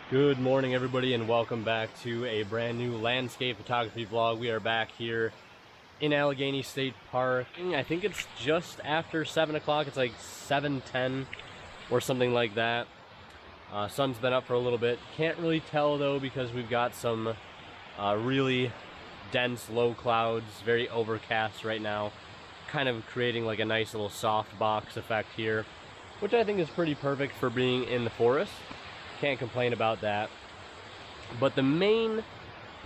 Good morning, everybody, and welcome back to a brand new landscape photography vlog. We are back here in Allegany State Park. I think it's just after 7 o'clock. It's like 7:10 or something like that. Sun's been up for a little bit. Can't really tell though because we've got some really dense low clouds, very overcast right now, kind of creating like a nice little soft box effect here, which I think is pretty perfect for being in the forest. Can't complain about that. But the main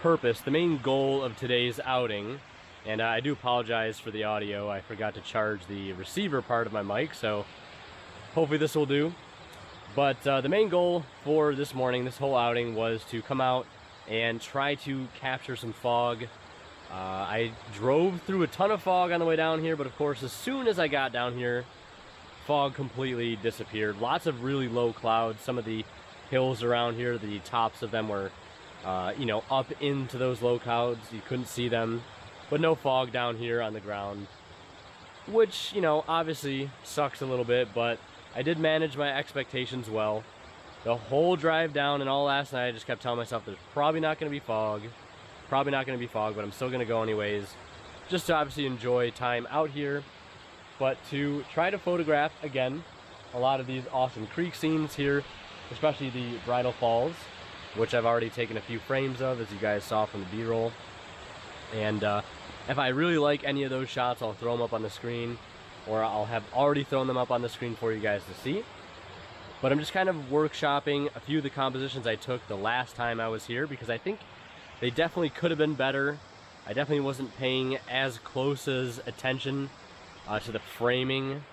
purpose, the main goal of today's outing, and I do apologize for the audio, I forgot to charge the receiver part of my mic, so hopefully this will do. But the main goal for this morning, this whole outing, was to come out and try to capture some fog. I drove through a ton of fog on the way down here, but of course as soon as I got down here, fog completely disappeared. Lots of really low clouds. Some of the hills around here, the tops of them were up into those low clouds. You couldn't see them, but no fog down here on the ground, which obviously sucks a little bit, but I did manage my expectations well. The whole drive down and all last night I just kept telling myself there's probably not going to be fog, but I'm still going to go anyways, just to obviously enjoy time out here, but to try to photograph again a lot of these awesome creek scenes here, especially the Bridal Falls, which I've already taken a few frames of, as you guys saw from the B-roll. And if I really like any of those shots, I'll throw them up on the screen, or I'll have already thrown them up on the screen for you guys to see. But I'm just kind of workshopping a few of the compositions I took the last time I was here, because I think they definitely could have been better. I definitely wasn't paying as close as attention to the framing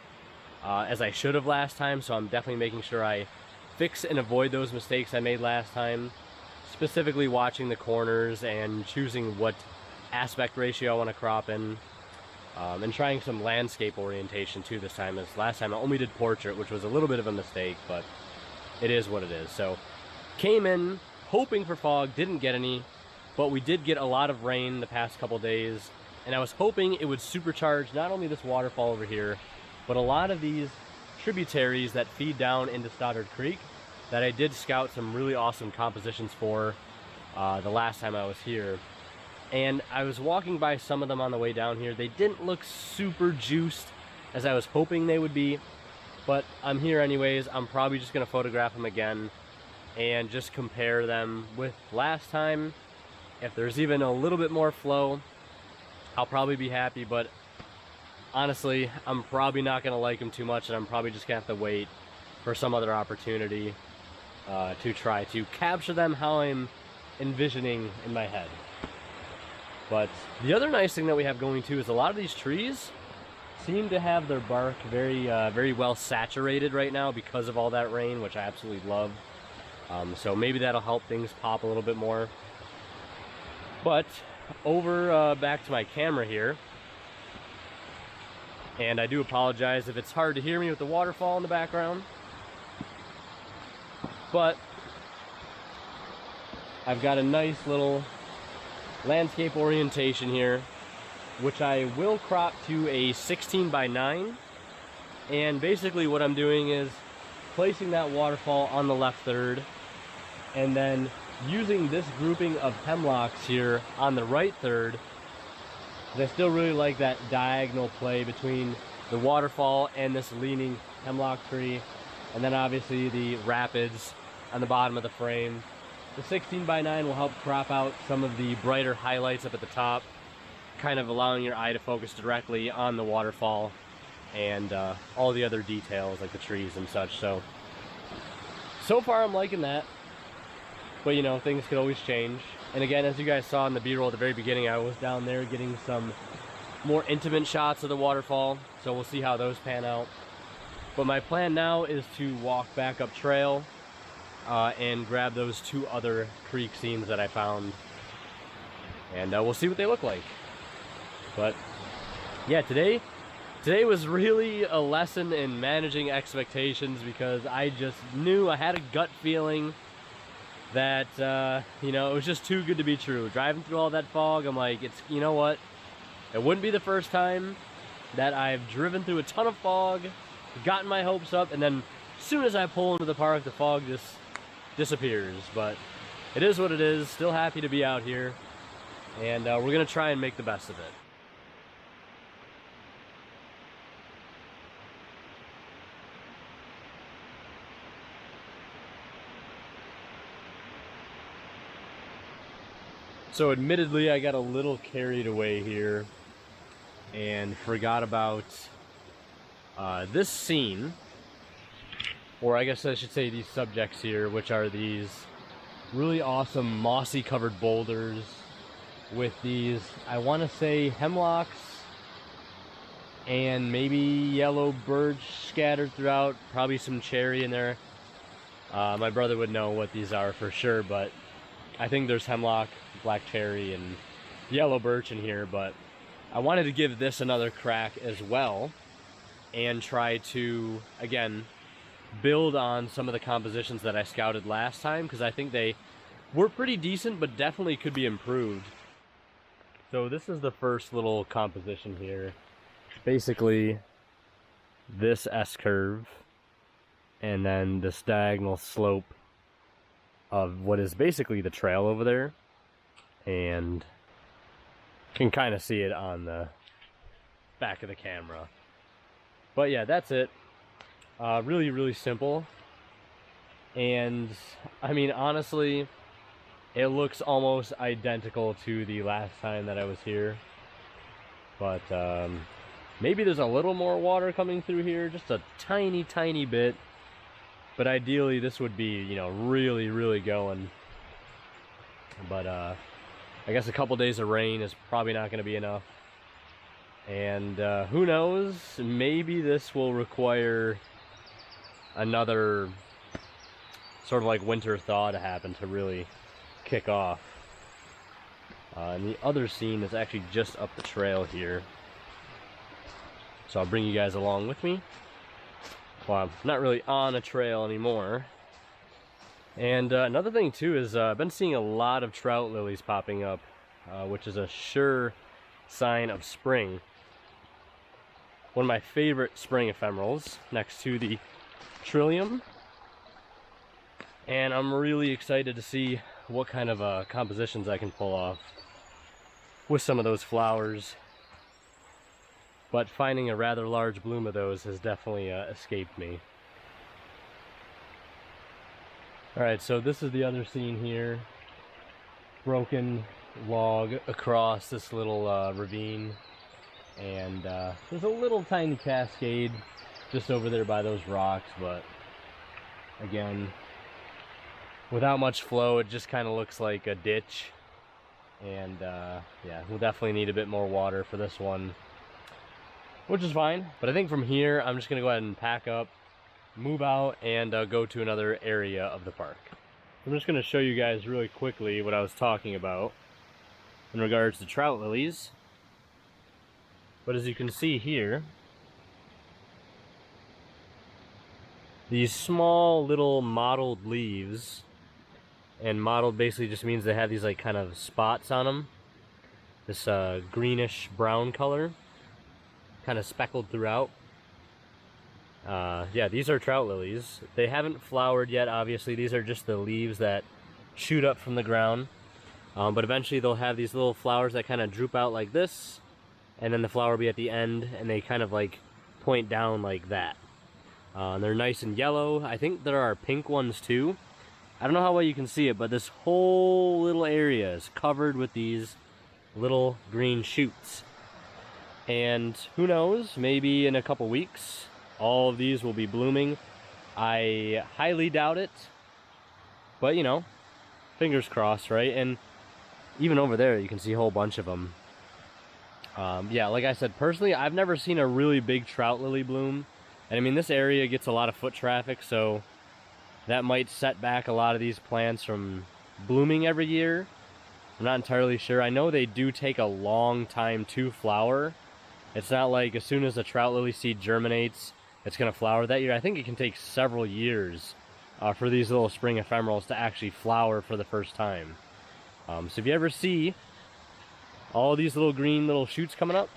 as I should have last time, so I'm definitely making sure I fix and avoid those mistakes I made last time, specifically watching the corners and choosing what aspect ratio I want to crop in, and trying some landscape orientation too this time, as last time I only did portrait, which was a little bit of a mistake, but it is what it is. So came in hoping for fog, didn't get any, but we did get a lot of rain the past couple days, and I was hoping it would supercharge not only this waterfall over here, but a lot of these tributaries that feed down into Stoddard Creek that I did scout some really awesome compositions for the last time I was here. And I was walking by some of them on the way down here. They didn't look super juiced as I was hoping they would be, but I'm here anyways. I'm probably just gonna photograph them again and just compare them with last time. If there's even a little bit more flow, I'll probably be happy, but honestly, I'm probably not going to like them too much, and I'm probably just going to have to wait for some other opportunity to try to capture them how I'm envisioning in my head. But the other nice thing that we have going too is a lot of these trees seem to have their bark very well saturated right now because of all that rain, which I absolutely love. So maybe that'll help things pop a little bit more. But over back to my camera here, and I do apologize if it's hard to hear me with the waterfall in the background, but I've got a nice little landscape orientation here, which I will crop to a 16:9. And basically what I'm doing is placing that waterfall on the left third, and then using this grouping of hemlocks here on the right third. I still really like that diagonal play between the waterfall and this leaning hemlock tree, and then obviously the rapids on the bottom of the frame. The 16:9 will help crop out some of the brighter highlights up at the top, kind of allowing your eye to focus directly on the waterfall and all the other details like the trees and such. So far I'm liking that, but things could always change. And again, as you guys saw in the B-roll at the very beginning, I was down there getting some more intimate shots of the waterfall, so we'll see how those pan out. But my plan now is to walk back up trail and grab those two other creek scenes that I found, and we'll see what they look like. But yeah, today was really a lesson in managing expectations, because I just knew, I had a gut feeling that it was just too good to be true. Driving through all that fog, I'm like, what? It wouldn't be the first time that I've driven through a ton of fog, gotten my hopes up, and then as soon as I pull into the park, the fog just disappears. But it is what it is. Still happy to be out here, and we're gonna try and make the best of it. So admittedly, I got a little carried away here and forgot about this scene, or I guess I should say these subjects here, which are these really awesome mossy covered boulders with these, I want to say, hemlocks and maybe yellow birch scattered throughout, probably some cherry in there. My brother would know what these are for sure, but I think there's hemlock, black cherry, and yellow birch in here. But I wanted to give this another crack as well and try to, again, build on some of the compositions that I scouted last time, because I think they were pretty decent, but definitely could be improved. So this is the first little composition here. Basically, this S-curve, and then this diagonal slope of what is basically the trail over there, and can kind of see it on the back of the camera. But yeah, that's it. Really, really simple. And I mean, honestly, it looks almost identical to the last time that I was here. But maybe there's a little more water coming through here, just a tiny, tiny bit. But ideally, this would be, you know, really, really going. But I guess a couple days of rain is probably not going to be enough. And who knows, maybe this will require another sort of like winter thaw to happen to really kick off. And the other scene is actually just up the trail here. So I'll bring you guys along with me. Well, I'm not really on a trail anymore. And another thing too is I've been seeing a lot of trout lilies popping up, which is a sure sign of spring. One of my favorite spring ephemerals, next to the trillium. And I'm really excited to see what kind of compositions I can pull off with some of those flowers. But finding a rather large bloom of those has definitely escaped me. Alright, so this is the other scene here. Broken log across this little ravine. And there's a little tiny cascade just over there by those rocks, but again, without much flow, it just kind of looks like a ditch. And yeah, we'll definitely need a bit more water for this one, which is fine. But I think from here, I'm just going to go ahead and pack up, move out, and go to another area of the park. I'm just going to show you guys really quickly what I was talking about in regards to trout lilies. But as you can see here, these small little mottled leaves, and mottled basically just means they have these like kind of spots on them. This greenish brown color, kind of speckled throughout. Yeah, these are trout lilies. They haven't flowered yet, obviously. These are just the leaves that shoot up from the ground. But eventually they'll have these little flowers that kind of droop out like this, and then the flower will be at the end, and they kind of like point down like that. They're nice and yellow. I think there are pink ones too. I don't know how well you can see it, but this whole little area is covered with these little green shoots. And who knows, maybe in a couple weeks, all of these will be blooming. I highly doubt it, but you know, fingers crossed, right? And even over there, you can see a whole bunch of them. Yeah, like I said, personally, I've never seen a really big trout lily bloom. And I mean, this area gets a lot of foot traffic, so that might set back a lot of these plants from blooming every year. I'm not entirely sure. I know they do take a long time to flower. It's not like as soon as a trout lily seed germinates, it's going to flower that year. I think it can take several years for these little spring ephemerals to actually flower for the first time. So if you ever see all these little green little shoots coming up,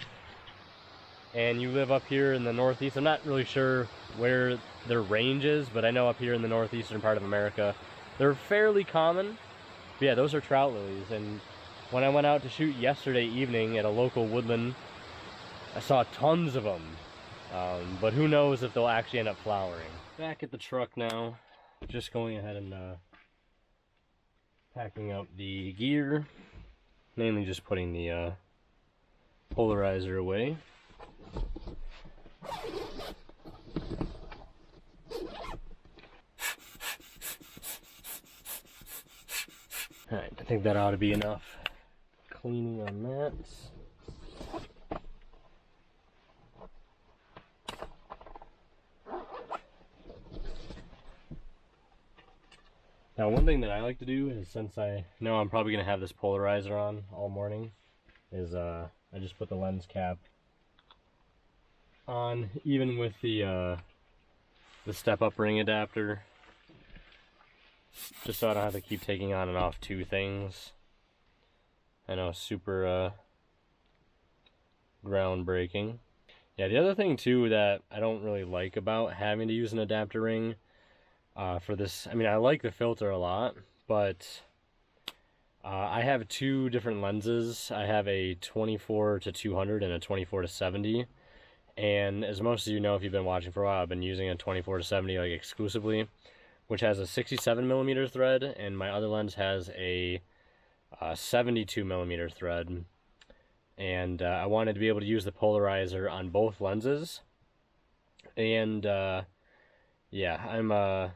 and you live up here in the Northeast, I'm not really sure where their range is, but I know up here in the northeastern part of America, They're fairly common. But yeah, those are trout lilies. And when I went out to shoot yesterday evening at a local woodland, I saw tons of them. But who knows if they'll actually end up flowering. Back at the truck now, just going ahead and packing up the gear. Mainly just putting the polarizer away. Alright, I think that ought to be enough cleaning on that. Now, one thing that I like to do is, since I know I'm probably going to have this polarizer on all morning, is I just put the lens cap on, even with the step-up ring adapter, just so I don't have to keep taking on and off two things. I know, super groundbreaking. Yeah, the other thing too that I don't really like about having to use an adapter ring for this, I mean, I like the filter a lot, but I have two different lenses. I have a 24-200 and a 24-70, and as most of you know, if you've been watching for a while, I've been using a 24-70 like exclusively, which has a 67mm thread, and my other lens has a 72mm thread. And I wanted to be able to use the polarizer on both lenses, and yeah, I'm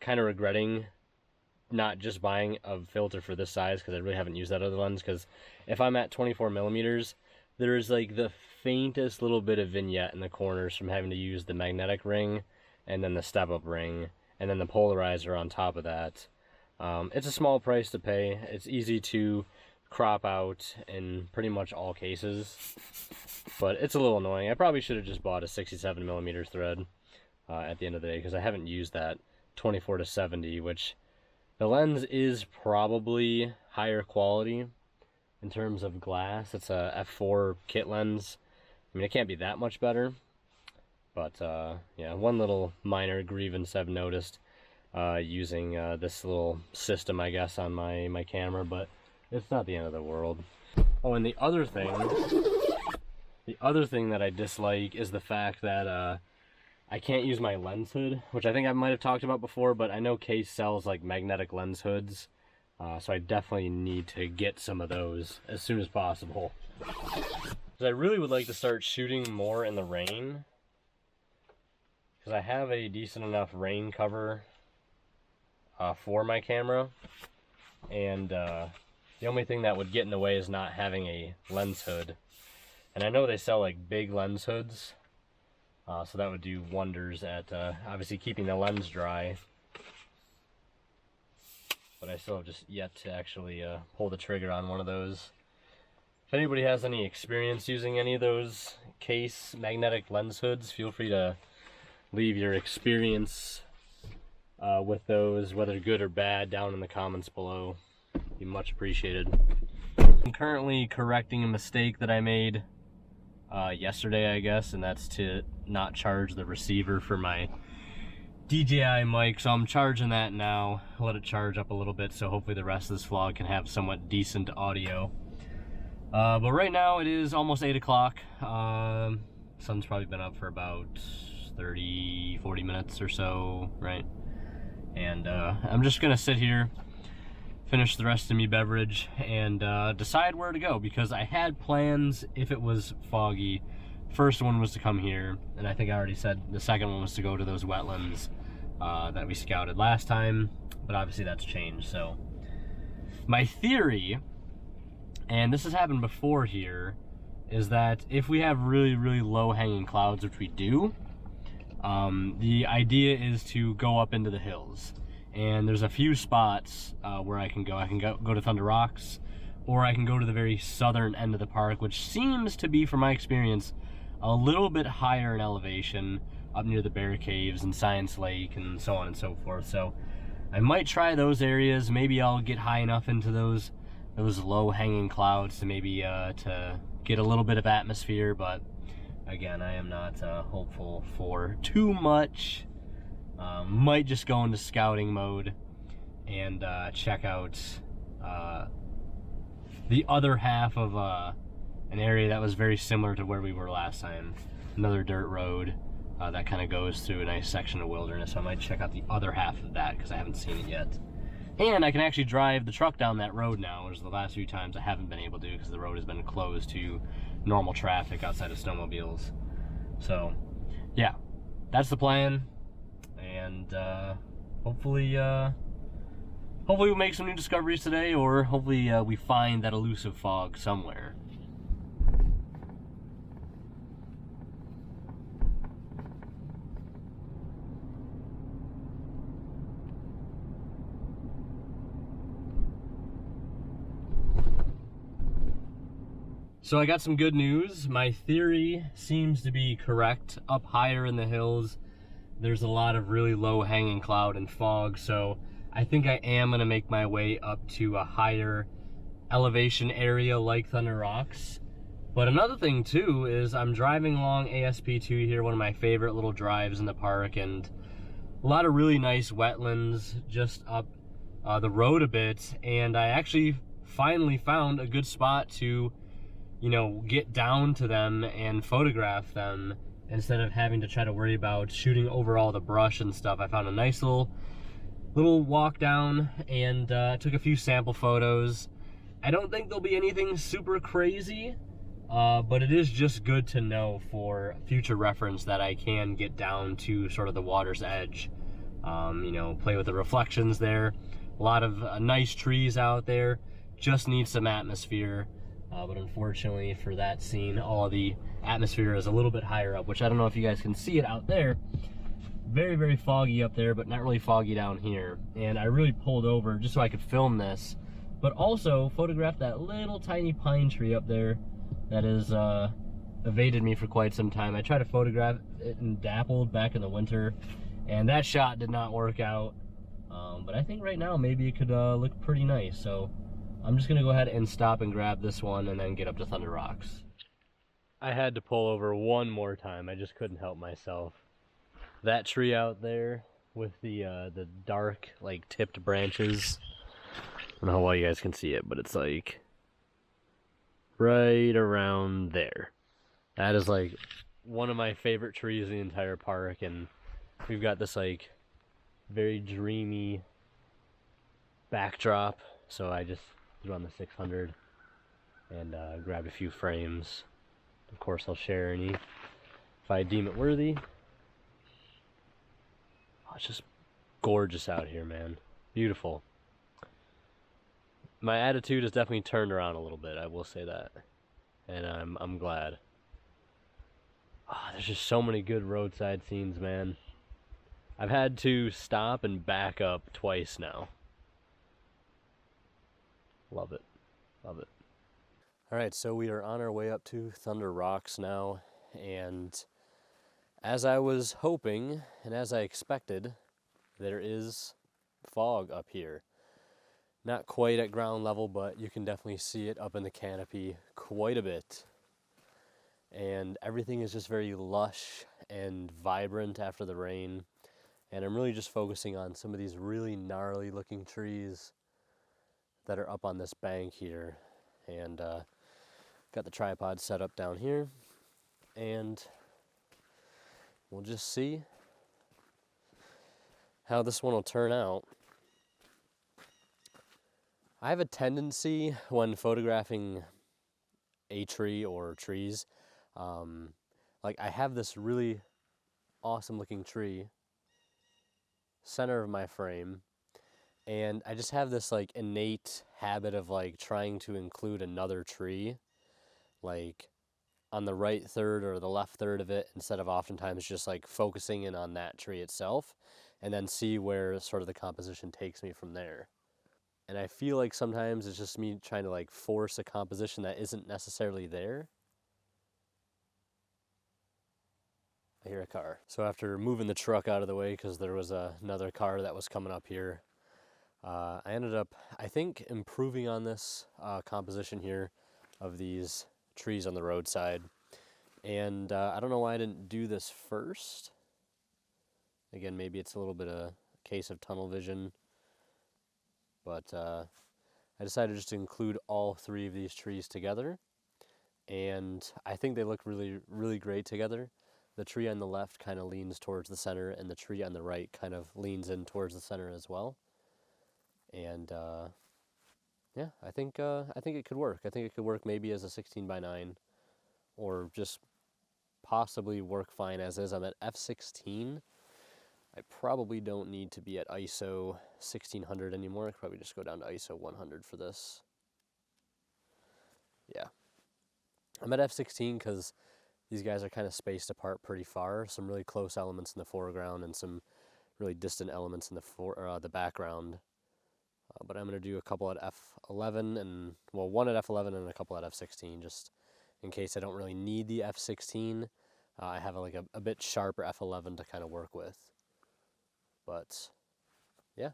kind of regretting not just buying a filter for this size, because I really haven't used that other lens. Because if I'm at 24mm, there's like the faintest little bit of vignette in the corners from having to use the magnetic ring and then the step-up ring and then the polarizer on top of that. It's a small price to pay. It's easy to crop out in pretty much all cases, but it's a little annoying. I probably should have just bought a 67mm thread at the end of the day, because I haven't used that 24-70, which the lens is probably higher quality in terms of glass. It's a f4 kit lens. I mean, it can't be that much better, but yeah, one little minor grievance I've noticed using this little system, I guess, on my camera, but it's not the end of the world. Oh, and the other thing that I dislike is the fact that I can't use my lens hood, which I think I might have talked about before, but I know Case sells like magnetic lens hoods, so I definitely need to get some of those as soon as possible. Because I really would like to start shooting more in the rain, because I have a decent enough rain cover for my camera, and the only thing that would get in the way is not having a lens hood. And I know they sell like big lens hoods, so that would do wonders at obviously keeping the lens dry. But I still have just yet to actually pull the trigger on one of those. If anybody has any experience using any of those Case magnetic lens hoods, feel free to leave your experience with those, whether good or bad, down in the comments below. Be much appreciated. I'm currently correcting a mistake that I made yesterday, I guess, and that's to not charge the receiver for my DJI mic. So I'm charging that now. Let it charge up a little bit, so hopefully the rest of this vlog can have somewhat decent audio. But right now it is almost 8 o'clock. Sun's probably been up for about 30-40 minutes or so, right? And I'm just gonna sit here, finish the rest of me beverage, and decide where to go, because I had plans if it was foggy. First one was to come here, and I think I already said the second one was to go to those wetlands that we scouted last time, but obviously that's changed. So my theory, and this has happened before here, is that if we have really, really low hanging clouds, which we do, the idea is to go up into the hills. And there's a few spots where I can go. I can go to Thunder Rocks, or I can go to the very southern end of the park, which seems to be, from my experience, a little bit higher in elevation, up near the Bear Caves and Science Lake and so on and so forth. So I might try those areas. Maybe I'll get high enough into those low-hanging clouds to maybe to get a little bit of atmosphere. But again, I am not hopeful for too much. Might just go into scouting mode and check out the other half of an area that was very similar to where we were last time. Another dirt road that kind of goes through a nice section of wilderness. So I might check out the other half of that because I haven't seen it yet. And I can actually drive the truck down that road now, which is the last few times I haven't been able to because the road has been closed to normal traffic outside of snowmobiles. So, yeah, that's the plan. And hopefully we'll make some new discoveries today, or hopefully we find that elusive fog somewhere. So I got some good news. My theory seems to be correct. Up higher in the hills, there's a lot of really low hanging cloud and fog, so I think I am gonna make my way up to a higher elevation area like Thunder Rocks. But another thing too is I'm driving along ASP2 here, one of my favorite little drives in the park, and a lot of really nice wetlands just up the road a bit, and I actually finally found a good spot to, you know, get down to them and photograph them instead of having to try to worry about shooting over all the brush and stuff. I found a nice little walk down and took a few sample photos. I don't think there'll be anything super crazy, but it is just good to know for future reference that I can get down to sort of the water's edge. You know, play with the reflections there. A lot of nice trees out there. Just need some atmosphere. But unfortunately for that scene, all of the atmosphere is a little bit higher up, which I don't know if you guys can see it out there. Very, very foggy up there, but not really foggy down here. And I really pulled over just so I could film this, but also photograph that little tiny pine tree up there that has evaded me for quite some time. I tried to photograph it and dappled back in the winter, and that shot did not work out. But I think right now maybe it could look pretty nice. So I'm just gonna go ahead and stop and grab this one and then get up to Thunder Rocks. I had to pull over one more time. I just couldn't help myself. That tree out there with the dark, like, tipped branches. I don't know how well you guys can see it, but it's like right around there. That is like one of my favorite trees in the entire park, and we've got this like very dreamy backdrop. So I just threw on the 600 and grabbed a few frames. Of course, I'll share any if I deem it worthy. Oh, it's just gorgeous out here, man. Beautiful. My attitude has definitely turned around a little bit, I will say that. And I'm glad. Oh, there's just so many good roadside scenes, man. I've had to stop and back up twice now. Love it. Love it. Alright, so we are on our way up to Thunder Rocks now, and as I was hoping, and as I expected, there is fog up here. Not quite at ground level, but you can definitely see it up in the canopy quite a bit. And everything is just very lush and vibrant after the rain. And I'm really just focusing on some of these really gnarly looking trees that are up on this bank here. And got the tripod set up down here. And we'll just see how this one will turn out. I have a tendency when photographing a tree or trees, like I have this really awesome looking tree, center of my frame, and I just have this like innate habit of like trying to include another tree, like on the right third or the left third of it, instead of oftentimes just like focusing in on that tree itself, and then see where sort of the composition takes me from there. And I feel like sometimes it's just me trying to like force a composition that isn't necessarily there. I hear a car. So after moving the truck out of the way because there was another car that was coming up here, I ended up, I think, improving on this composition here of these trees on the roadside. And I don't know why I didn't do this first. Again, maybe it's a little bit of a case of tunnel vision. But I decided just to include all 3 of these trees together, and I think they look really, really great together. The tree on the left kind of leans towards the center, and the tree on the right kind of leans in towards the center as well. And yeah, I think it could work. I think it could work maybe as a 16:9, or just possibly work fine as is. I'm at f16. I probably don't need to be at ISO 1600 anymore. I could probably just go down to ISO 100 for this. Yeah. I'm at f16 because these guys are kind of spaced apart pretty far. Some really close elements in the foreground and some really distant elements in the background. But I'm going to do a couple at f11 and, well, one at f11 and a couple at f16, just in case I don't really need the f16. I have a bit sharper f11 to kind of work with. But yeah.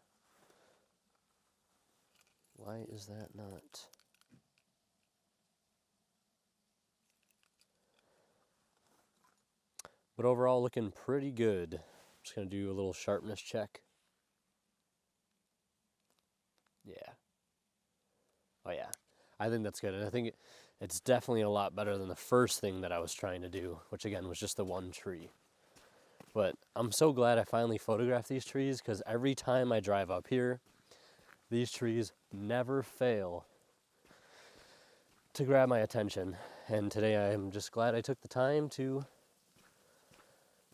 Why is that not? But overall, looking pretty good. Just going to do a little sharpness check. Yeah. Oh yeah. I think that's good. And I think it's definitely a lot better than the first thing that I was trying to do, which again was just the one tree. But I'm so glad I finally photographed these trees, because every time I drive up here, these trees never fail to grab my attention. And today I'm just glad I took the time to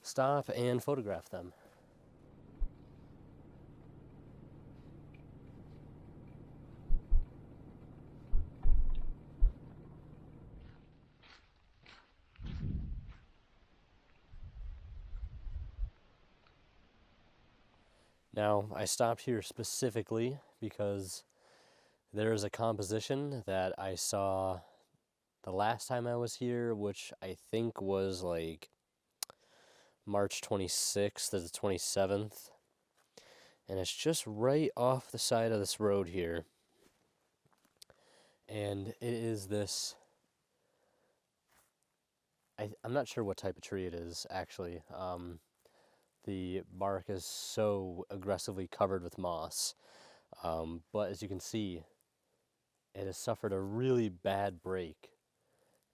stop and photograph them. Now, I stopped here specifically because there is a composition that I saw the last time I was here, which I think was like March 26th to the 27th. And it's just right off the side of this road here. And it is this, I'm not sure what type of tree it is, actually. The bark is so aggressively covered with moss. But as you can see, it has suffered a really bad break.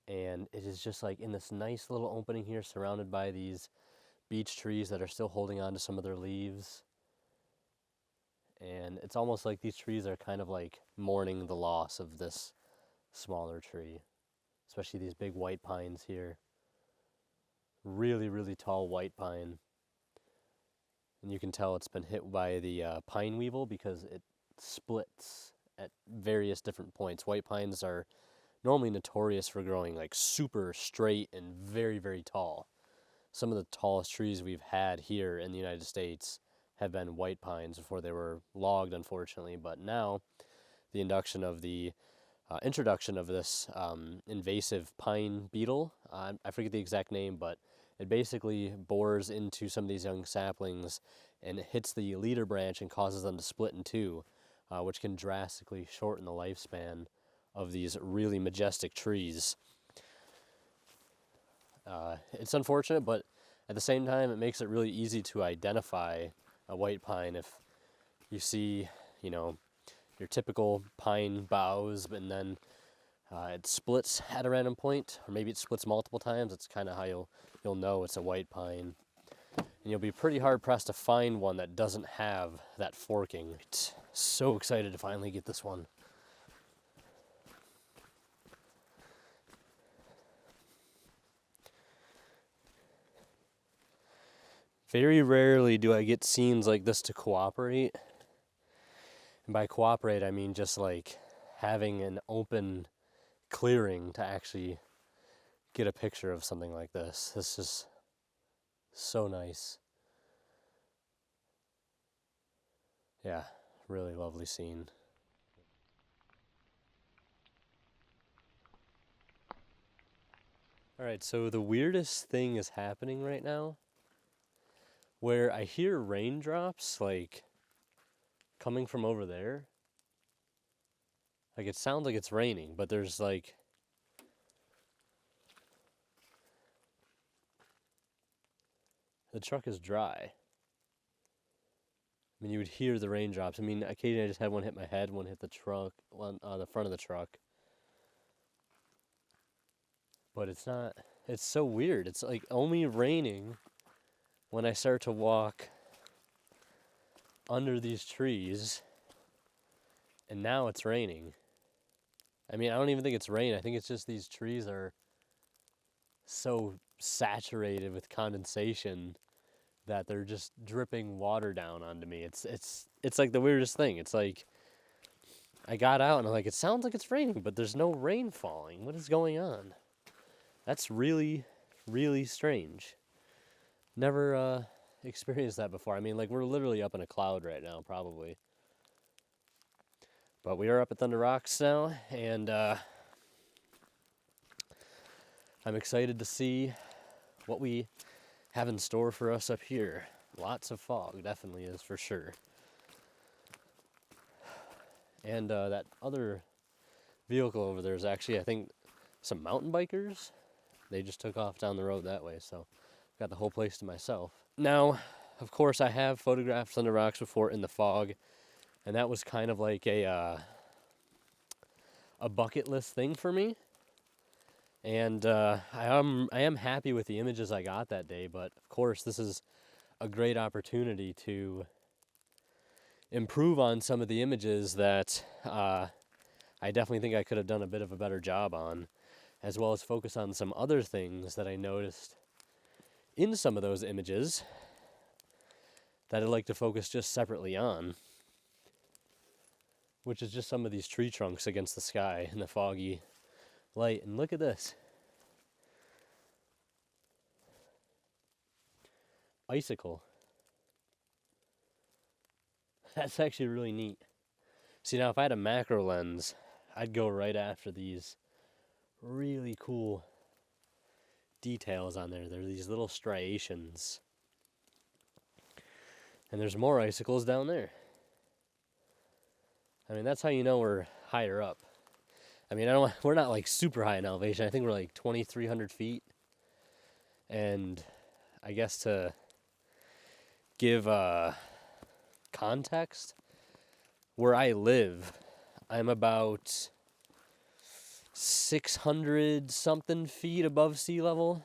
And it is just like in this nice little opening here, surrounded by these beech trees that are still holding on to some of their leaves. And it's almost like these trees are kind of like mourning the loss of this smaller tree, especially these big white pines here. Really, really tall white pine. And you can tell it's been hit by the pine weevil because it splits at various different points. White pines are normally notorious for growing like super straight and very, very tall. Some of the tallest trees we've had here in the United States have been white pines before they were logged, unfortunately. But now the introduction of this invasive pine beetle, I forget the exact name, but it basically bores into some of these young saplings and it hits the leader branch and causes them to split in two, which can drastically shorten the lifespan of these really majestic trees. It's unfortunate, but at the same time, it makes it really easy to identify a white pine. If you see, your typical pine boughs, and then it splits at a random point, or maybe it splits multiple times, it's kind of how you'll know it's a white pine. And you'll be pretty hard pressed to find one that doesn't have that forking. So excited to finally get this one. Very rarely do I get scenes like this to cooperate. And by cooperate, I mean just like having an open clearing to actually get a picture of something like this. This is so nice. Yeah, really lovely scene. Alright, so the weirdest thing is happening right now, where I hear raindrops, like, coming from over there. Like, it sounds like it's raining, but there's, like, the truck is dry. I mean, you would hear the raindrops. I mean, occasionally I just had one hit my head, one hit the truck, one the front of the truck. But it's not, it's so weird. It's like only raining when I start to walk under these trees, and now it's raining. I mean, I don't even think it's rain. I think it's just these trees are so saturated with condensation that they're just dripping water down onto me. It's like the weirdest thing. It's like I got out and I'm like, it sounds like it's raining, but there's no rain falling. What is going on? That's really, really strange. Never experienced that before. I mean, like, we're literally up in a cloud right now, probably. But we are up at Thunder Rocks now, and I'm excited to see what we have in store for us up here. Lots of fog, definitely is, for sure. And that other vehicle over there is actually, I think, some mountain bikers. They just took off down the road that way, so got the whole place to myself. Now, of course, I have photographed Thunder Rocks before in the fog, and that was kind of like a bucket list thing for me. And I am happy with the images I got that day, but of course, this is a great opportunity to improve on some of the images that I definitely think I could have done a bit of a better job on, as well as focus on some other things that I noticed in some of those images that I'd like to focus just separately on, which is just some of these tree trunks against the sky in the foggy light. And look at this. Icicle. That's actually really neat. See, now if I had a macro lens, I'd go right after these really cool details on there. There are these little striations. And there's more icicles down there. I mean, that's how you know we're higher up. I mean, we're not like super high in elevation. I think we're like 2,300 feet. And I guess to give context, where I live, I'm about 600 something feet above sea level.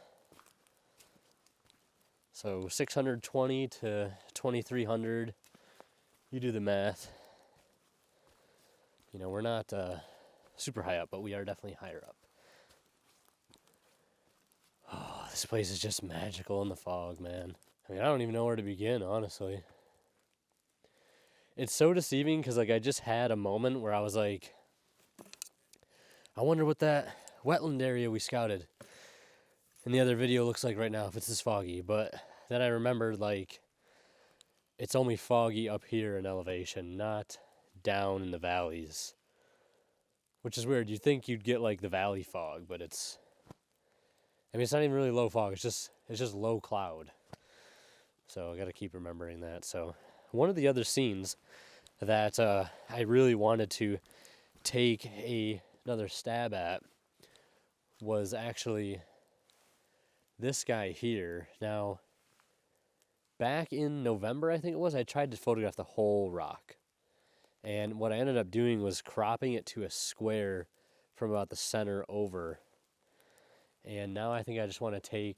So 620 to 2,300. You do the math. You know, we're not super high up, but we are definitely higher up. Oh, this place is just magical in the fog, man. I mean, I don't even know where to begin, honestly. It's so deceiving because, like, I just had a moment where I was like, I wonder what that wetland area we scouted in the other video looks like right now if it's this foggy. But then I remembered, like, it's only foggy up here in elevation, not down in the valleys. Which is weird. You'd think you'd get, like, the valley fog, but it's... I mean, it's not even really low fog. It's just low cloud. So I got to keep remembering that. So one of the other scenes that I really wanted to take another stab at was actually this guy here. Now, back in November, I think it was, I tried to photograph the whole rock. And what I ended up doing was cropping it to a square from about the center over. And now I think I just want to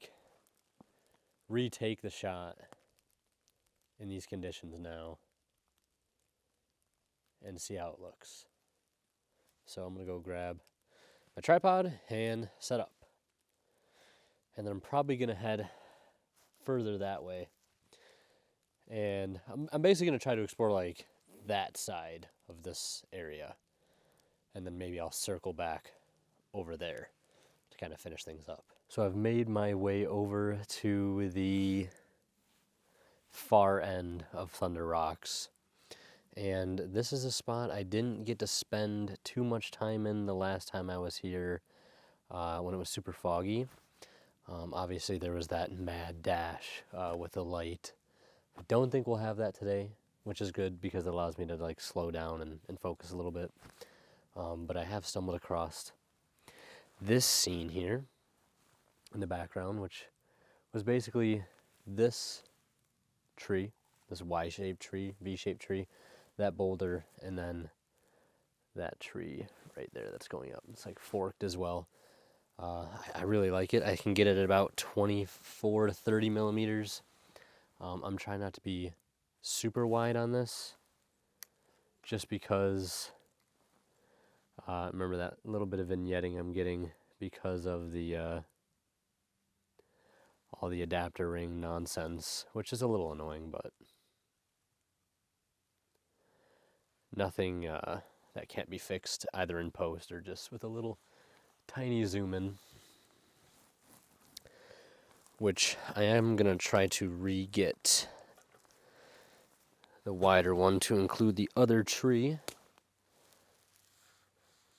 retake the shot in these conditions now and see how it looks. So I'm going to go grab my tripod and set up. And then I'm probably going to head further that way. And I'm basically going to try to explore like that side of this area. And then maybe I'll circle back over there to kind of finish things up. So I've made my way over to the far end of Thunder Rocks. And this is a spot I didn't get to spend too much time in the last time I was here when it was super foggy. Obviously there was that mad dash with the light. I don't think we'll have that today, which is good because it allows me to like slow down and focus a little bit. But I have stumbled across this scene here in the background, which was basically this tree this Y-shaped tree, V-shaped tree, that boulder, and then that tree right there that's going up. It's like forked as well. I really like it. I can get it at about 24 to 30 millimeters. I'm trying not to be super wide on this, just because remember that little bit of vignetting I'm getting because of the all the adapter ring nonsense, which is a little annoying, but nothing that can't be fixed either in post or just with a little tiny zoom in, which I am going to try to re-get the wider one to include the other tree,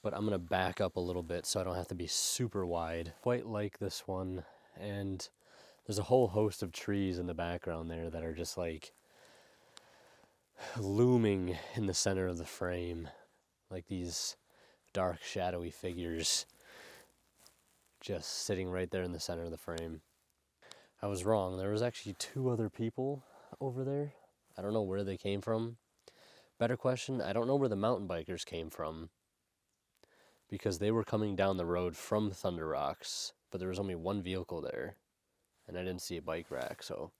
but I'm going to back up a little bit so I don't have to be super wide. Quite like this one, and there's a whole host of trees in the background there that are just like looming in the center of the frame, like these dark shadowy figures just sitting right there in the center of the frame. I was wrong. There was actually 2 other people over there. I don't know where they came from. Better question, I don't know where the mountain bikers came from, because they were coming down the road from Thunder Rocks, but there was only one vehicle there, and I didn't see a bike rack, so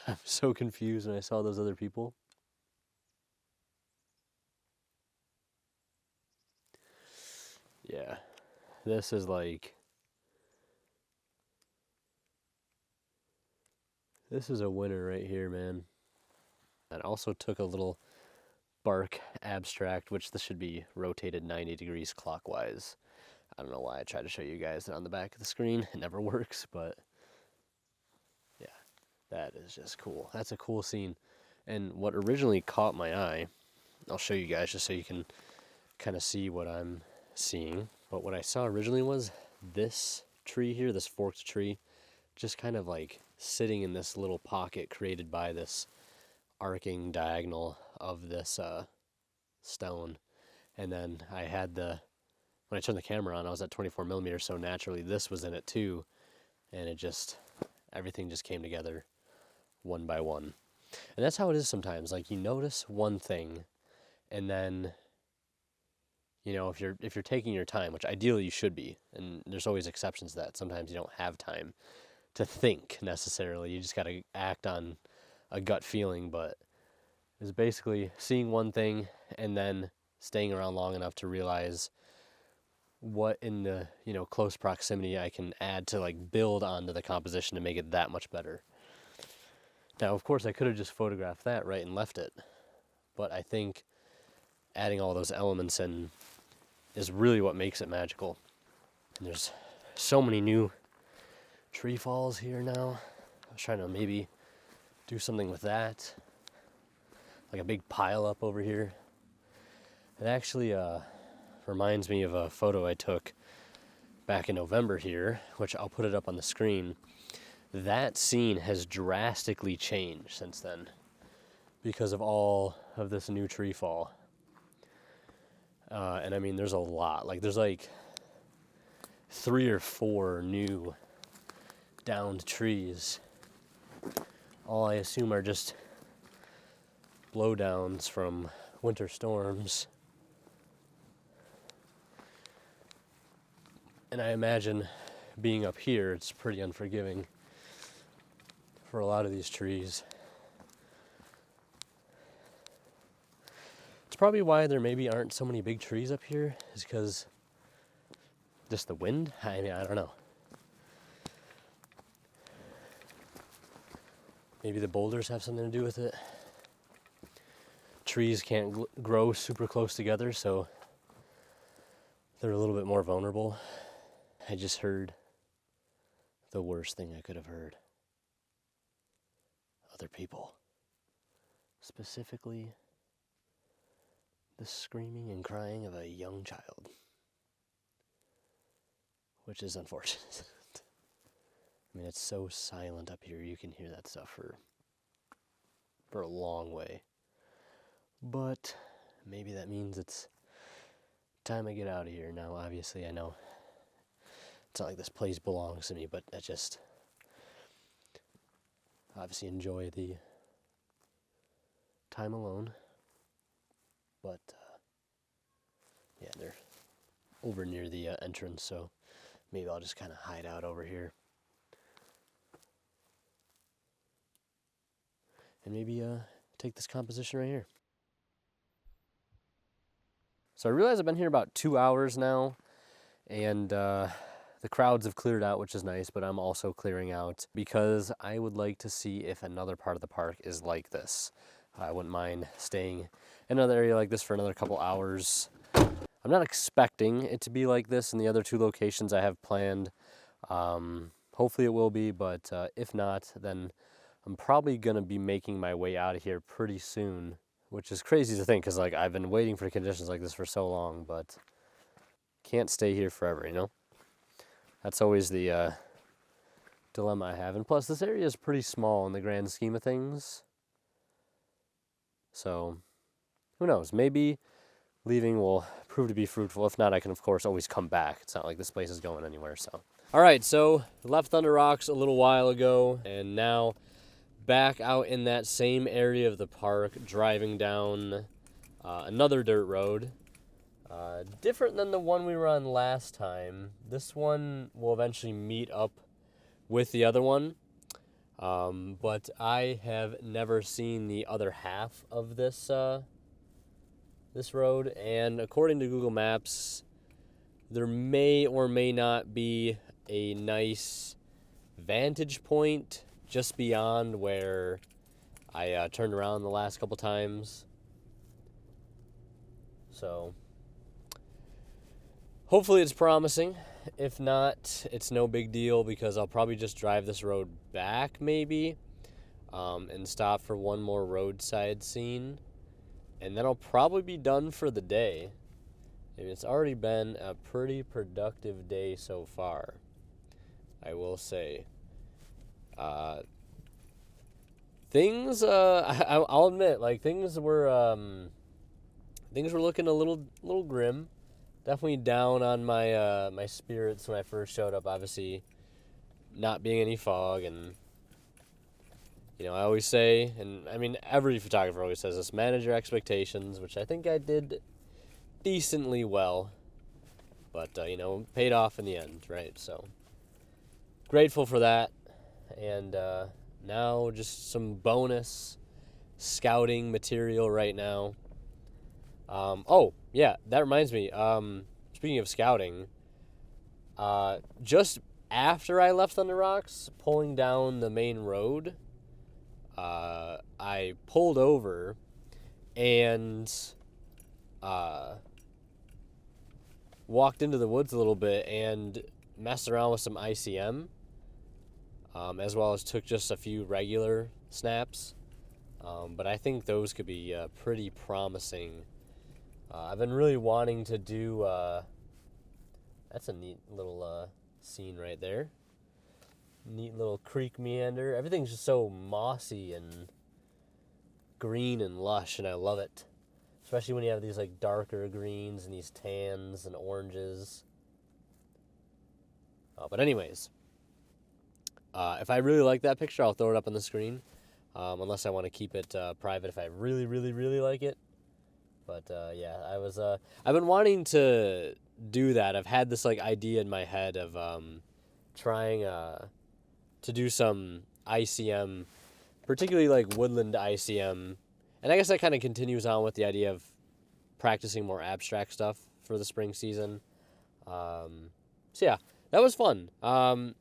I'm so confused when I saw those other people. Yeah, this is like, this is a winner right here, man. I also took a little bark abstract, which this should be rotated 90 degrees clockwise. I don't know why I tried to show you guys that on the back of the screen. It never works, but yeah, that is just cool. That's a cool scene. And what originally caught my eye, I'll show you guys just so you can kind of see what I'm seeing. But what I saw originally was this tree here, this forked tree, just kind of like sitting in this little pocket created by this arcing diagonal of this stone. And then I had when I turned the camera on, I was at 24 millimeters, so naturally this was in it too, and it just, everything just came together one by one. And that's how it is sometimes. Like, you notice one thing, and then, you know, if you're taking your time, which ideally you should be, and there's always exceptions to that. Sometimes you don't have time to think necessarily. You just got to act on a gut feeling, but it's basically seeing one thing and then staying around long enough to realize what in the, you know, close proximity I can add to like build onto the composition to make it that much better. Now, of course, I could have just photographed that, right, and left it, but I think adding all those elements in is really what makes it magical. And there's so many new tree falls here now. I was trying to maybe do something with that, like a big pile up over here. It actually reminds me of a photo I took back in November here, which I'll put it up on the screen. That scene has drastically changed since then because of all of this new tree fall. And I mean, there's a lot. Like, there's like 3 or 4 new downed trees. All I assume are just blowdowns from winter storms. And I imagine being up here, it's pretty unforgiving for a lot of these trees. It's probably why there maybe aren't so many big trees up here, is because just the wind? I mean, I don't know. Maybe the boulders have something to do with it. Trees can't grow super close together, so they're a little bit more vulnerable. I just heard the worst thing I could have heard. Other people. Specifically, the screaming and crying of a young child. Which is unfortunate. I mean, it's so silent up here, you can hear that stuff for a long way. But maybe that means it's time I get out of here. Now, obviously, I know it's not like this place belongs to me, but I just obviously enjoy the time alone. But, yeah, they're over near the entrance, so maybe I'll just kind of hide out over here. And maybe take this composition right here. So I realize I've been here about 2 hours now, and the crowds have cleared out, which is nice, but I'm also clearing out because I would like to see if another part of the park is like this. I wouldn't mind staying in another area like this for another couple hours. I'm not expecting it to be like this in the other 2 locations I have planned. Hopefully it will be, but if not, then I'm probably going to be making my way out of here pretty soon, which is crazy to think because like I've been waiting for conditions like this for so long, but can't stay here forever, you know? That's always the dilemma I have. And plus, this area is pretty small in the grand scheme of things. So, who knows? Maybe leaving will prove to be fruitful. If not, I can, of course, always come back. It's not like this place is going anywhere, so. All right, so left Thunder Rocks a little while ago, and now back out in that same area of the park, driving down another dirt road. Different than the one we were on last time. This one will eventually meet up with the other one. But I have never seen the other half of this this road, and according to Google Maps, there may or may not be a nice vantage point just beyond where I turned around the last couple times. So hopefully it's promising. If not, it's no big deal because I'll probably just drive this road back maybe and stop for one more roadside scene. And then I'll probably be done for the day. I mean, it's already been a pretty productive day so far, I will say. Things, I'll admit, like things were looking a little grim. Definitely down on my my spirits when I first showed up. Obviously, not being any fog, and you know, I always say, and I mean every photographer always says this: manage your expectations, which I think I did decently well. But you know, paid off in the end, right? So grateful for that, and now just some bonus scouting material right now. Oh, yeah, that reminds me. Speaking of scouting, just after I left Thunder Rocks, pulling down the main road, I pulled over and walked into the woods a little bit and messed around with some ICM, as well as took just a few regular snaps. But I think those could be pretty promising. I've been really wanting to do, that's a neat little scene right there. Neat little creek meander. Everything's just so mossy and green and lush, and I love it. Especially when you have these like darker greens and these tans and oranges. But anyways, if I really like that picture, I'll throw it up on the screen. Unless I want to keep it private if I really, really, really like it. But yeah, I've been wanting to do that. I've had this like idea in my head of trying to do some ICM, particularly like woodland ICM. And I guess that kind of continues on with the idea of practicing more abstract stuff for the spring season. So yeah, that was fun. I'm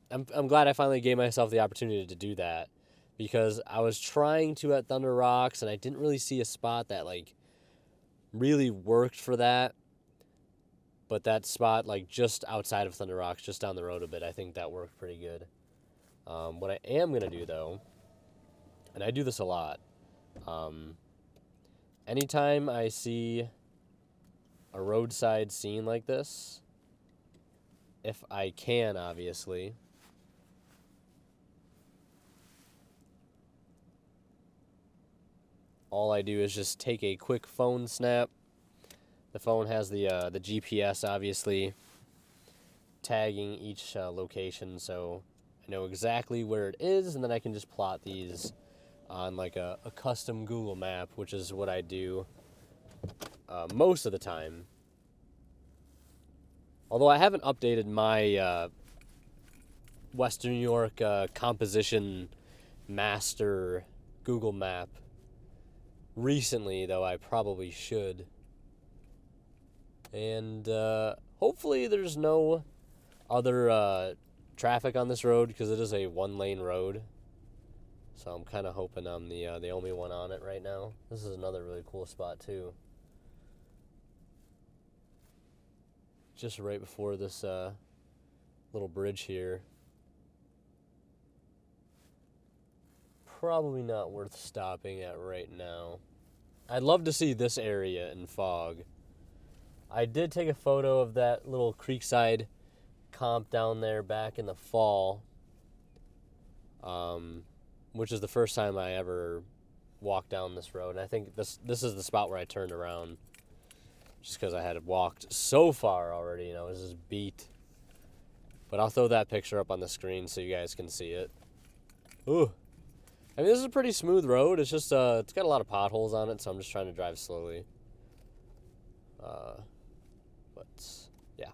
glad I finally gave myself the opportunity to do that because I was trying to at Thunder Rocks and I didn't really see a spot that like really worked for that. But that spot, like just outside of Thunder Rocks, just down the road a bit, I think that worked pretty good. What I am going to do, though, and I do this a lot, anytime I see a roadside scene like this, if I can, obviously, all I do is just take a quick phone snap. The phone has the GPS, obviously, tagging each location, so I know exactly where it is, and then I can just plot these on like a custom Google map, which is what I do most of the time. Although I haven't updated my Western New York composition master Google map recently, though I probably should. And hopefully there's no other traffic on this road, because it is a one-lane road. So I'm kind of hoping I'm the only one on it right now. This is another really cool spot too. Just right before this little bridge here. Probably not worth stopping at right now. I'd love to see this area in fog. I did take a photo of that little creekside comp down there back in the fall, which is the first time I ever walked down this road. And I think this is the spot where I turned around, just because I had walked so far already, I was just beat. But I'll throw that picture up on the screen so you guys can see it. Ooh. I mean, this is a pretty smooth road. It's just, it's got a lot of potholes on it, so I'm just trying to drive slowly. But, yeah.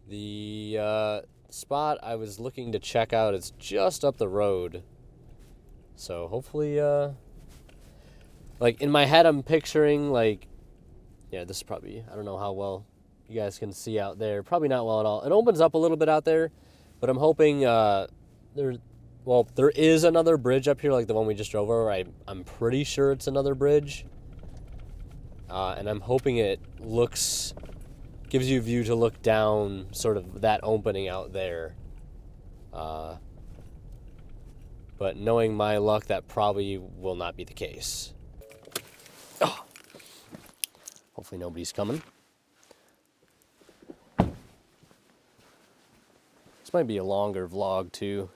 The spot I was looking to check out is just up the road. So, hopefully, like, in my head, I'm picturing, like, yeah, this is probably, I don't know how well you guys can see out there. Probably not well at all. It opens up a little bit out there, but I'm hoping, there is another bridge up here, like the one we just drove over. I'm pretty sure it's another bridge. And I'm hoping it gives you a view to look down sort of that opening out there. But knowing my luck, that probably will not be the case. Oh. Hopefully nobody's coming. This might be a longer vlog too.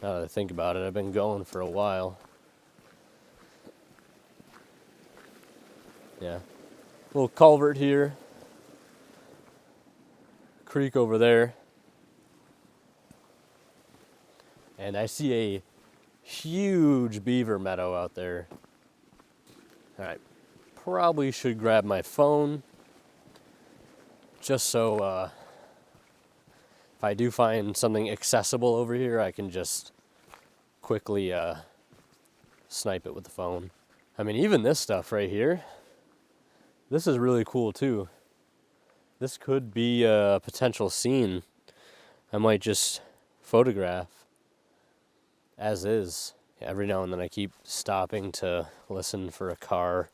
Now that I think about it, I've been going for a while. Yeah. Little culvert here. Creek over there. And I see a huge beaver meadow out there. Alright. Probably should grab my phone, just so if I do find something accessible over here, I can just quickly snipe it with the phone. I mean, even this stuff right here, this is really cool too. This could be a potential scene I might just photograph as is. Every now and then I keep stopping to listen for a car.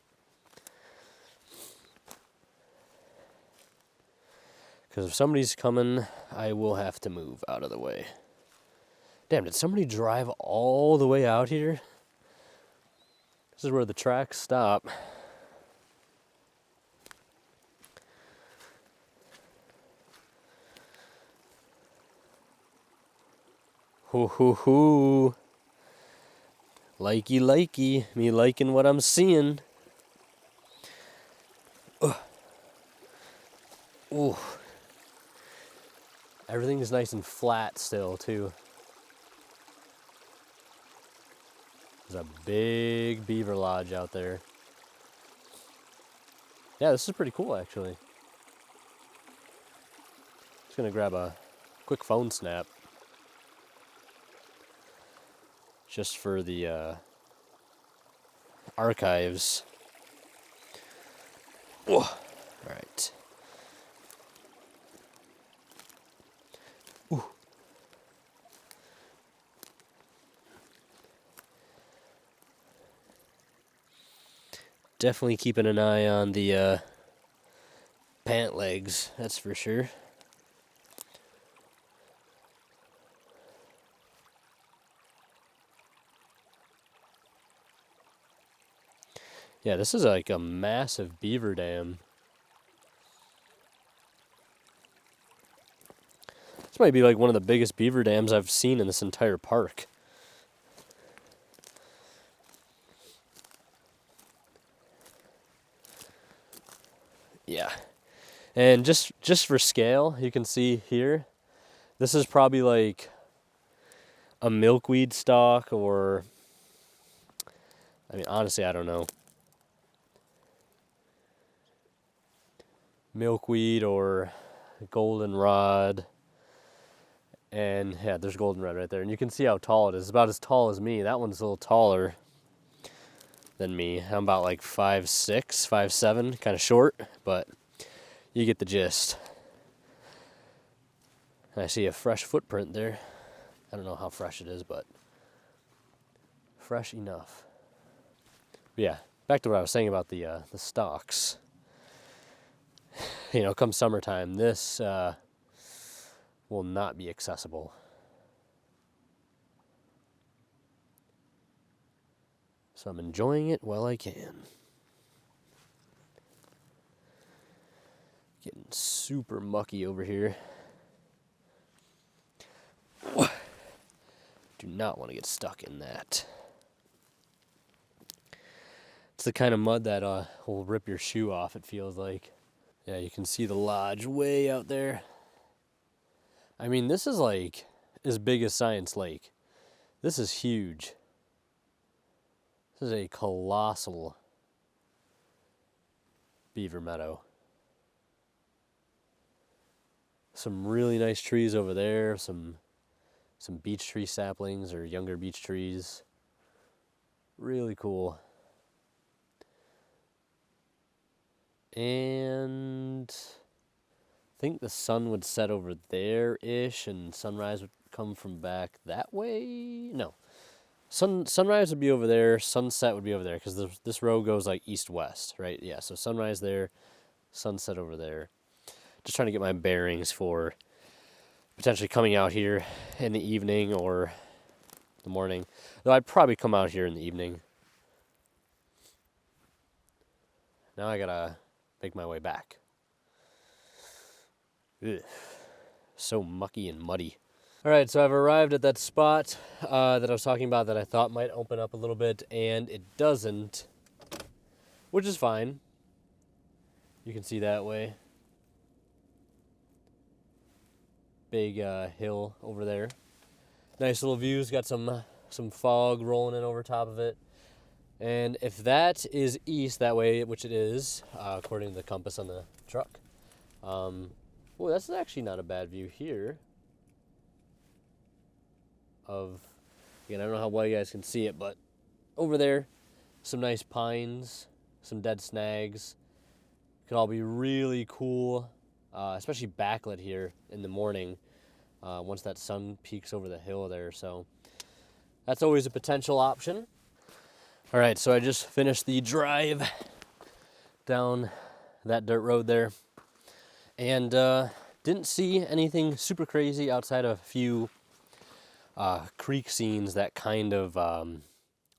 Because if somebody's coming, I will have to move out of the way. Damn, did somebody drive all the way out here? This is where the tracks stop. Hoo hoo hoo. Likey likey. Me liking what I'm seeing. Ooh. Everything is nice and flat still, too. There's a big beaver lodge out there. Yeah, this is pretty cool, actually. Just gonna grab a quick phone snap. Just for the archives. Whoa. All right. Ooh. Definitely keeping an eye on the pant legs, that's for sure. Yeah, this is like a massive beaver dam. This might be like one of the biggest beaver dams I've seen in this entire park. Yeah. And just for scale, you can see here, this is probably like a milkweed stalk, or, I mean, honestly, I don't know. Milkweed or goldenrod. And yeah, there's goldenrod right there. And you can see how tall it is. It's about as tall as me. That one's a little taller than me. I'm about like 5'6", 5'7", kind of short, but you get the gist. I see a fresh footprint there. I don't know how fresh it is, but fresh enough. But yeah, back to what I was saying about the stalks. You know, come summertime, this will not be accessible. So I'm enjoying it while I can. Getting super mucky over here. Do not want to get stuck in that. It's the kind of mud that will rip your shoe off, it feels like. Yeah, you can see the lodge way out there. I mean, this is like as big as Science Lake. This is huge. This is a colossal beaver meadow. Some really nice trees over there, some beech tree saplings or younger beech trees. Really cool. And I think the sun would set over there-ish and sunrise would come from back that way. No. Sunrise would be over there, sunset would be over there, because this road goes like east-west, right? Yeah, so sunrise there, sunset over there. Just trying to get my bearings for potentially coming out here in the evening or the morning. Though I'd probably come out here in the evening. Now I gotta make my way back. Ugh. So mucky and muddy. Alright, so I've arrived at that spot that I was talking about that I thought might open up a little bit, and it doesn't, which is fine. You can see that way. Big hill over there. Nice little views, got some fog rolling in over top of it. And if that is east that way, which it is, according to the compass on the truck, well, that's actually not a bad view here. Again, I don't know how well you guys can see it, but over there, some nice pines, some dead snags. Could all be really cool, especially backlit here in the morning once that sun peaks over the hill there. So that's always a potential option. All right, so I just finished the drive down that dirt road there, and didn't see anything super crazy outside of a few creek scenes that kind of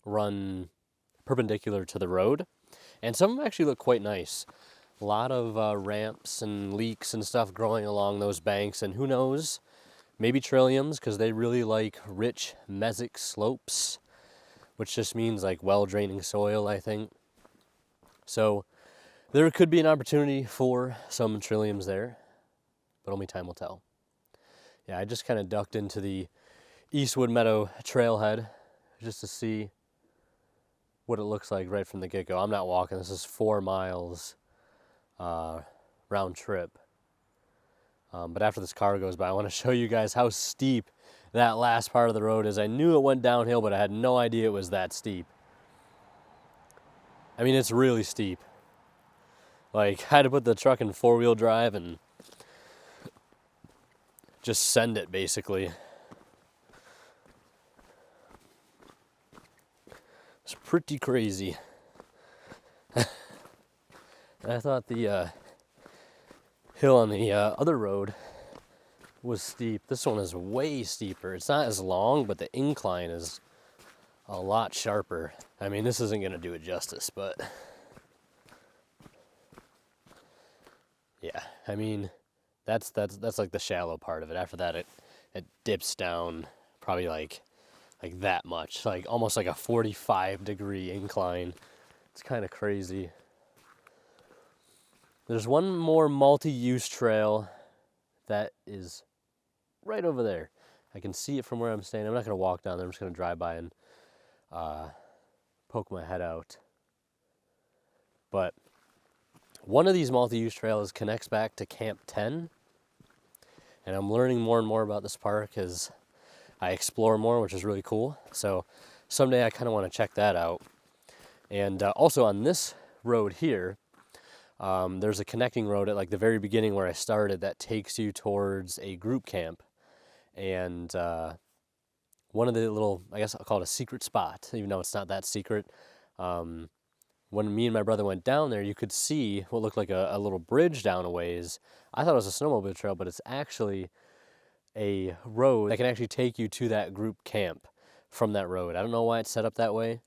run perpendicular to the road, and some of them actually look quite nice. A lot of ramps and leeks and stuff growing along those banks, and who knows, maybe trilliums, because they really like rich mesic slopes, which just means like well-draining soil, I think. So there could be an opportunity for some trilliums there, but only time will tell. Yeah, I just kind of ducked into the Eastwood Meadow trailhead just to see what it looks like right from the get-go. I'm not walking. This is 4 miles round trip. But after this car goes by, I want to show you guys how steep that last part of the road is. I knew it went downhill, but I had no idea it was that steep. I mean, it's really steep. Like, I had to put the truck in 4-wheel drive and just send it, basically. It's pretty crazy. I thought the hill on the other road was steep. This one is way steeper. It's not as long, but the incline is a lot sharper. I mean, this isn't going to do it justice, but yeah, I mean, that's like the shallow part of it. After that, it dips down probably like that much, like almost like a 45-degree incline. It's kind of crazy. There's one more multi-use trail that is right over there. I can see it from where I'm standing. I'm not going to walk down there. I'm just going to drive by and poke my head out. But one of these multi-use trails connects back to Camp 10. And I'm learning more and more about this park as I explore more, which is really cool. So someday I kind of want to check that out. And also on this road here, there's a connecting road at like the very beginning where I started that takes you towards a group camp. And one of the little, I guess I'll call it a secret spot, even though it's not that secret. When me and my brother went down there, you could see what looked like a little bridge down a ways. I thought it was a snowmobile trail, but it's actually a road that can actually take you to that group camp from that road. I don't know why it's set up that way,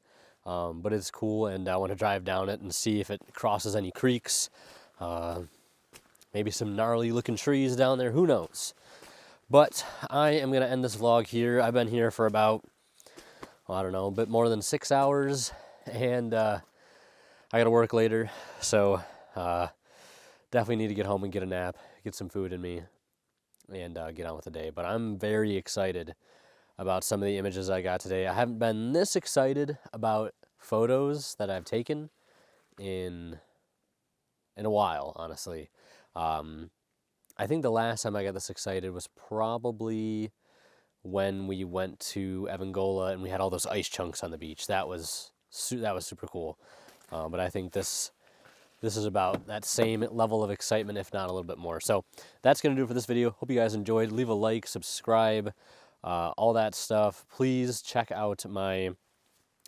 but it's cool, and I want to drive down it and see if it crosses any creeks. Maybe some gnarly looking trees down there, who knows. But I am going to end this vlog here. I've been here for about, I don't know, a bit more than 6 hours, and I got to work later, so definitely need to get home and get a nap, get some food in me, and get on with the day. But I'm very excited about some of the images I got today. I haven't been this excited about photos that I've taken in a while, honestly. I think the last time I got this excited was probably when we went to Evangola and we had all those ice chunks on the beach. That was super cool. But I think this is about that same level of excitement, if not a little bit more. So that's going to do it for this video. Hope you guys enjoyed. Leave a like, subscribe, all that stuff. Please check out my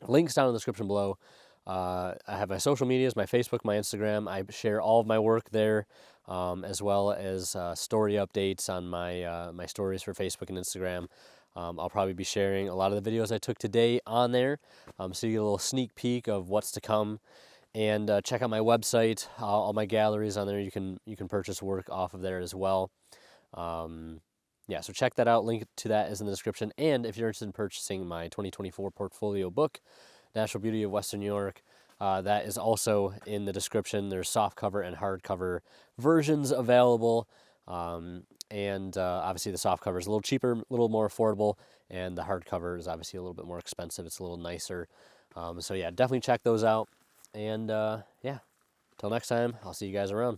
links down in the description below. I have my social medias, my Facebook, my Instagram. I share all of my work there, as well as story updates on my stories for Facebook and Instagram. I'll probably be sharing a lot of the videos I took today on there, so you get a little sneak peek of what's to come. And check out my website, all my galleries on there. You can purchase work off of there as well. Yeah, so check that out. Link to that is in the description. And if you're interested in purchasing my 2024 portfolio book, Natural Beauty of Western New York, that is also in the description. There's softcover and hardcover versions available. And obviously the softcover is a little cheaper, a little more affordable, and the hardcover is obviously a little bit more expensive. It's a little nicer. So yeah, definitely check those out. And yeah, till next time, I'll see you guys around.